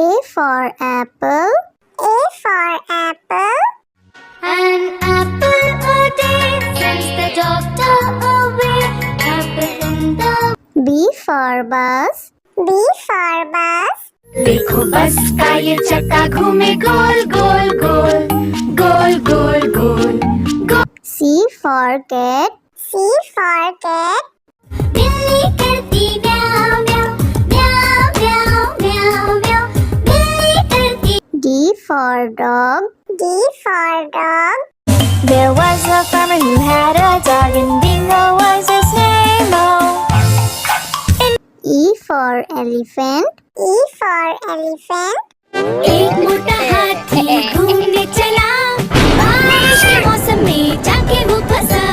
A for apple. A for apple. An apple a day sends the doctor away. Apple in the B for bus. B for bus. देखो बस का ये चक्का घूमे गोल गोल गोल गोल गोल गोल गोल। C for cat. C for cat. बिल्ली करती म्याऊं म्याऊं म्याऊं म्याऊं म्याऊं म्याऊं। बिल्ली करती। D for dog. D for dog. There was a farmer who had a dog and Bingo was his name. Oh. E for elephant. E for elephant. एक मोटा हाथी घूमने चला बारिश के मौसम में जाके वो फंसा।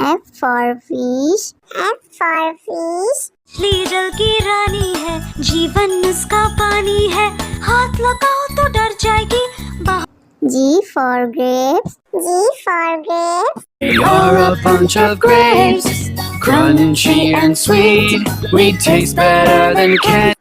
F for fish. F for fish. मछली जल की रानी है जीवन उसका पानी है हाथ लगाओ तो डर जाएगी। G for grapes. G for grapes. You're a bunch of grapes, crunchy and sweet. We taste better than candy.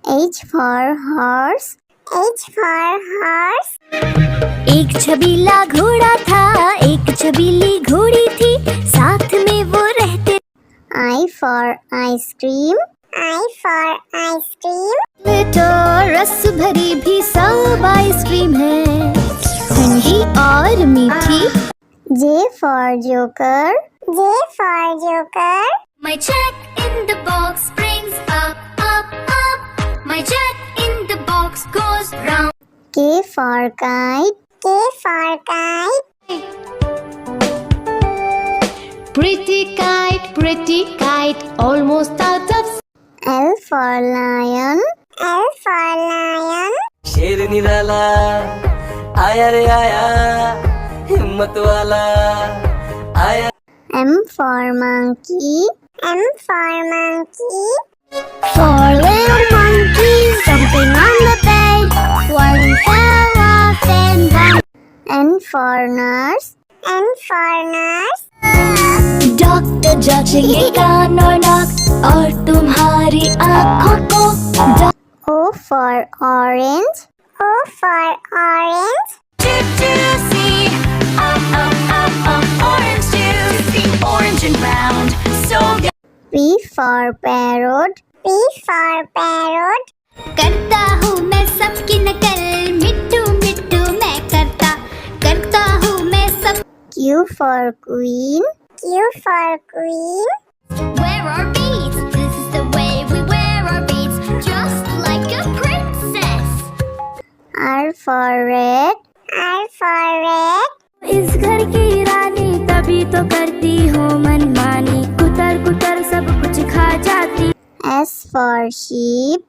H for horse. H for horse. एक छबीला घोड़ा था एक छबीली घोड़ी थी साथ में वो रहते। I for ice cream. I for ice cream. तो रस भरी भी सब आइसक्रीम है ठंडी और मीठी। J for joker. J for joker. My check in the box brings up up up. My check in the box goes round. K for kite. K for kite. Pretty kite, almost out of. L for lion. L for lion. शेर निराला आया रे आया हिम्मत वाला आया। M for monkey. M for monkey. Four little monkeys jumping on the bed. One fell off and one. N for nurse. N for nurse. Doctor जांचेंगे कान और नाक और तुम्हारी आँखों को। O for orange. O for orange. Juicy, orange juicy, orange and round, so good. P for parrot. P for parrot. करता हूँ मैं सबकी नकल मिट्टू मिट्टू मैं करता हूँ मैं सब। Q for queen. Q for queen. Wear our beads, this is the way we wear our beads, just like a princess. R for red. R for red. इस घर की रानी तभी तो करती हो मनमानी कुतर कुतर सब कुछ खा जाती। S for sheep.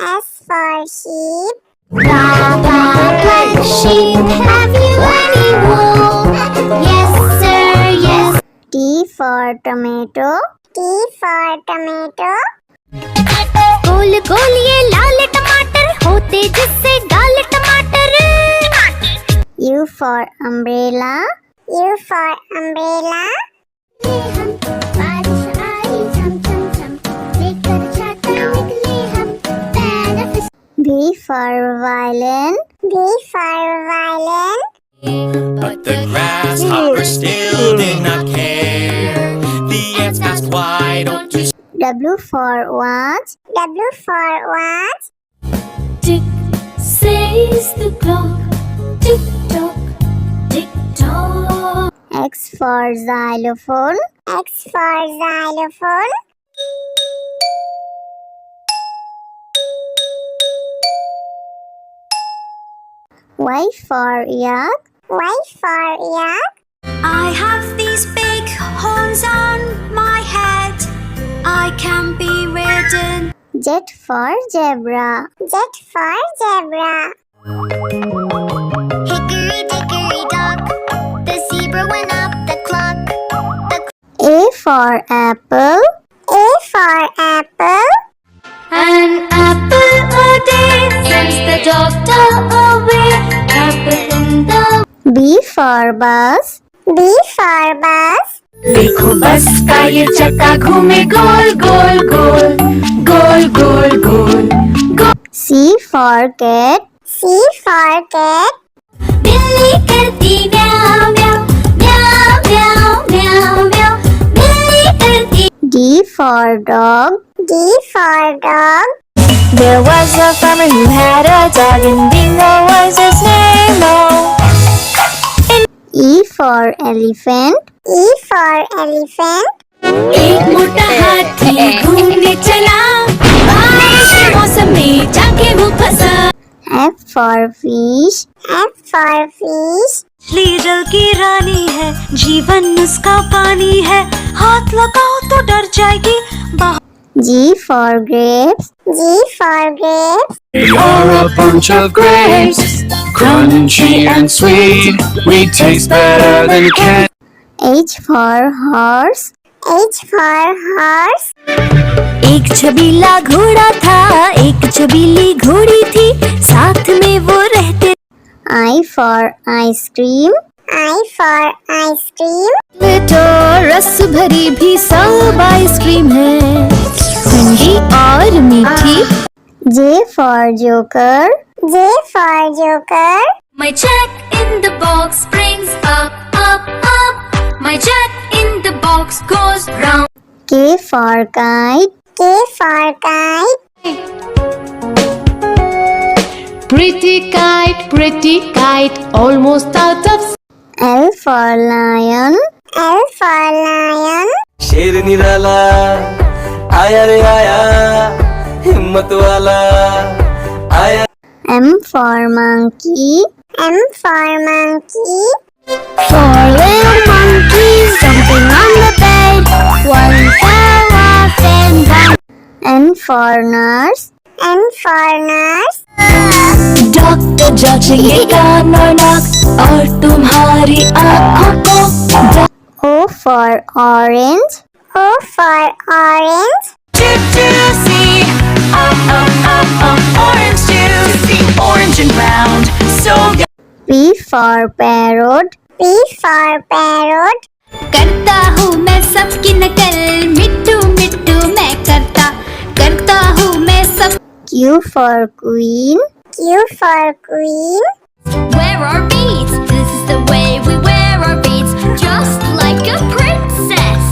S for sheep. Like sheep, have you any wool? Yes sir, yes. T for tomato. T for tomato. गोल गोल ये लाल टमाटर होते जिससे गाल टमाटर। U for umbrella. U for umbrella. V for violin. V for violin. But the grasshopper still did not care. The ants asked, why don't you W for watch. W for watch. Tick says the clock. Tick tock, tick tock. X for xylophone. X for xylophone. Y for yak. Y for yak. I have these big horns on my head. I can be ridden. Z for zebra. Z for zebra. Hickory dickory dock. The zebra went up the clock. A for apple. A for apple. An apple a day sends the doctor away. Apple in the. B for bus. B for bus. देखो बस का ये चक्का घूमे गोल गोल गोल गोल गोल गोल गोल। C for cat. C for cat. बिल्ली करती म्याऊं म्याऊं म्याऊं म्याऊं म्याऊं म्याऊं बिल्ली करती D for dog. D for dog. There was a farmer who had a dog, and Bingo was his name. Oh, E for elephant. E for elephant. एक मोटा हाथी घूमने चला बारिश के मौसम में जाके वो फंसा F for fish. F for fish. मछली जल की रानी है, जीवन उसका पानी है, हाथ लगाओ तो डर जाएगी। G for grapes. G for grapes. We are a bunch of grapes, crunchy and sweet. We taste better than candy. H for horse. H for horse. एक छबीला घोड़ा था, एक छबीली घोड़ी थी, साथ में वो रहते। I for ice cream. I for ice cream. तो रस भरी भी सब आइसक्रीम है, ठंडी और मीठी। J for joker. J for joker. My jack in the box brings up up up my jack in the box goes round K for kite. K for kite. pretty kite, almost out of L for lion. L for lion. शेर निराला आया रे आया, हिम्मत वाला आया। M for monkey. M for monkey. Four little monkeys jumping on the bed. One fell off and down. N for nurse. N for nurse. Doctor जांचेंगे कान और नाक और तुम्हारी आँखों को। O for orange. O for orange. Juicy, orange juicy, orange and round, so good. P for parrot. P for parrot. करता हूँ मैं सबकी नकल मिट्टू मिट्टू मैं करता हूँ मैं सब Q for queen. Q for queen. Wear our beads, this is the way we wear our beads, just like a princess.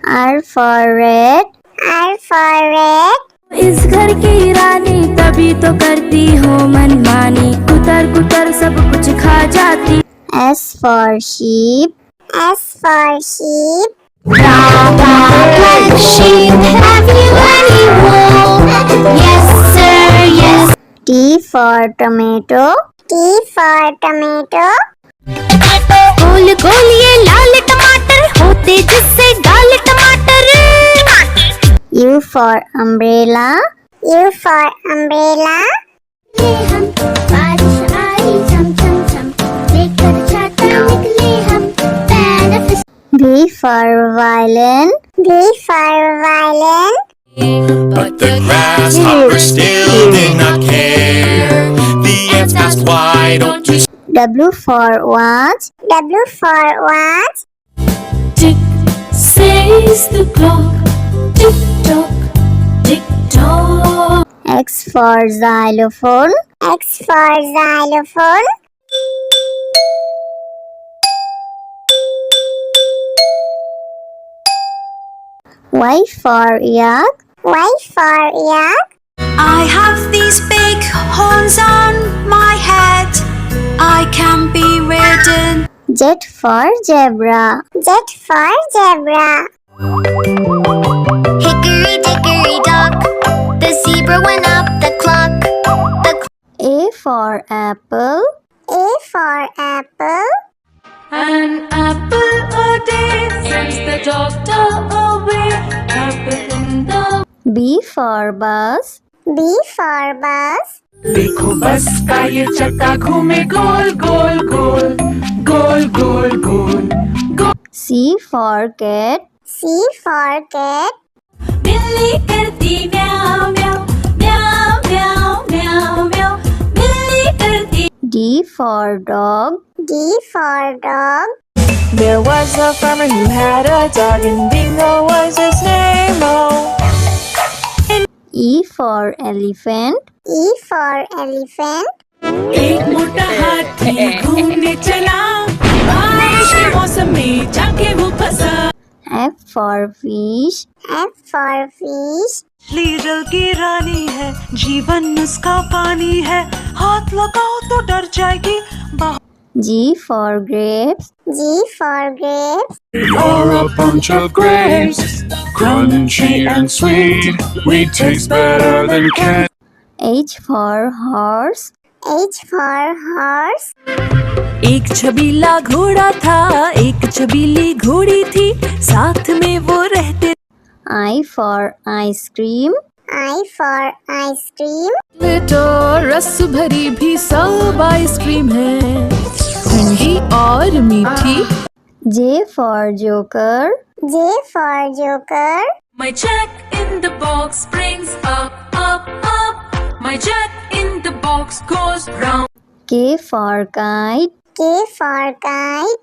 R for red. R for red. इस घर की रानी तभी तो करती हो मनमानी, कुतर कुतर सब कुछ खा जाती। S for sheep. S for sheep. Black sheep, have you any wool? Yes sir, yes. T for tomato. T for tomato. गोल गोल ये लाल टमाटर होते जिससे गाल टमाटर। U for umbrella. U for umbrella. हम बारिश आई झम झम झम लेकर छाता निकले हम benefit V for violin. V for violin. But the grasshopper still did not care. The ants asked, why don't you W for watch. W for watch. Tick says the clock, tick tock, tick tock. X for xylophone. X for xylophone. Y for yak. Y for yak. I have these big horns on my head, I can be ridden. Z for zebra. Z for zebra. Hickory dickory dock, the zebra went up the clock. A for apple. A for apple. An apple a day sends the doctor away. Apple in the B for bus. B for bus. देखो बस का ये चक्का घूमे गोल गोल गोल गोल गोल गोल गोल। C for cat. C for cat. बिल्ली करती म्याऊं म्याऊं म्याऊं म्याऊं म्याऊं म्याऊं बिल्ली करती। D for dog. D for dog. There was a farmer who had a dog, and Bingo was his name. Oh, E for elephant. E for elephant. एक मोटा हाथी घूमने चला, बारिश के मौसम में जाके वो फंसा। F for fish. F for fish. मछली जल की रानी है, जीवन उसका पानी है, हाथ लगाओ तो डर जाएगी। G for grapes. G for grapes. Are a bunch of grapes, crunchy and sweet. We taste better than candy. H for horse. H for horse. एक छबीला घोड़ा था, एक छबीली घोड़ी थी, साथ में वो रहते। I for ice cream. I for ice cream. तो रस भरी भी सब आइसक्रीम है, ठंडी और मीठी। J for joker. J for joker. My jack in the box brings up, up, up. My jack in the box goes round. K for kite. K for kite.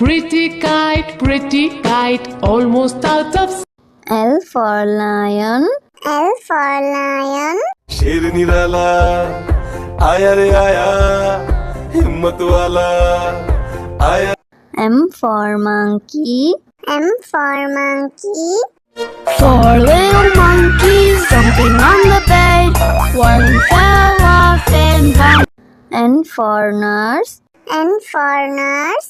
Pretty kite, almost out of. L for lion. L for lion. शेर निराला आया रे आया, हिम्मत वाला आया। M for monkey. M for monkey. Four little monkeys jumping on the bed. One fell off and bumped. N for nurse. N for nurse.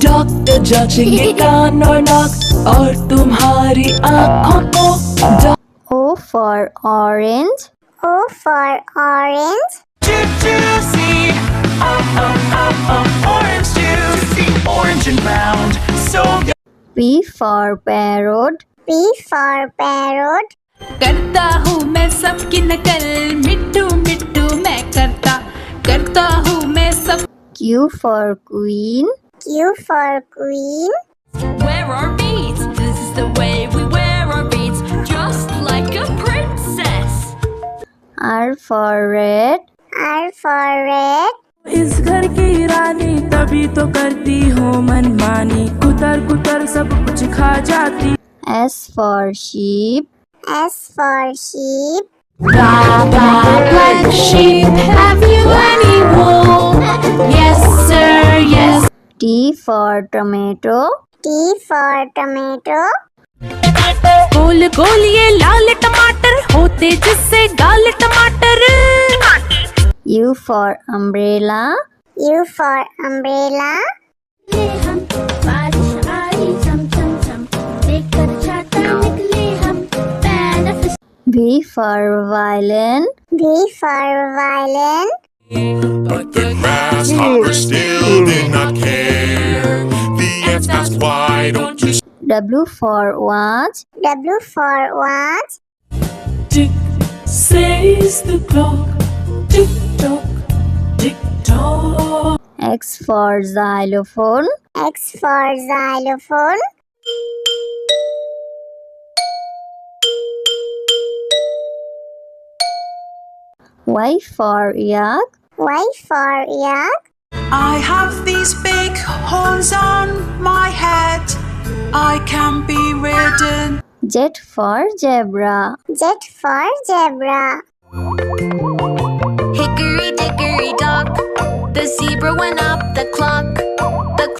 Doctor जांचेंगे कान और नाक और तुम्हारी आँखों को। O for orange. O for orange. Juicy, orange juice, orange and round, so good. P for parrot. P for parrot. करता हूँ मैं सबकी नकल, मिट्टू मिट्टू मैं करता हूँ मैं सब। Q for queen. Q for queen. Wear our beads, this is the way we wear our beads, just like a princess. R for red. R for red. इस घर की रानी तभी तो करती हूँ मनमानी, कुतर कुतर सब कुछ खा जाती। S for sheep. S for sheep. Black sheep, have you any wool? Yes, sir, yes. T for tomato. T for tomato. गोल गोल ये लाल टमाटर होते जिससे गाल टमाटर। U for umbrella. U for umbrella. हम बारिश आई चम चम चम, लेकर छाता निकले हम, benefit. V for violin. V for violin. But the grasshoppers still did not care. The ants asked, why don't you W for watch. W for watch. Tick says the clock, tick tock, tick tock. X for xylophone. X for xylophone. Y for yak. Y for yak. I have these big horns on my head, I can be ridden. Z for zebra. Z for zebra. Hickory dickory dock, the zebra went up the clock.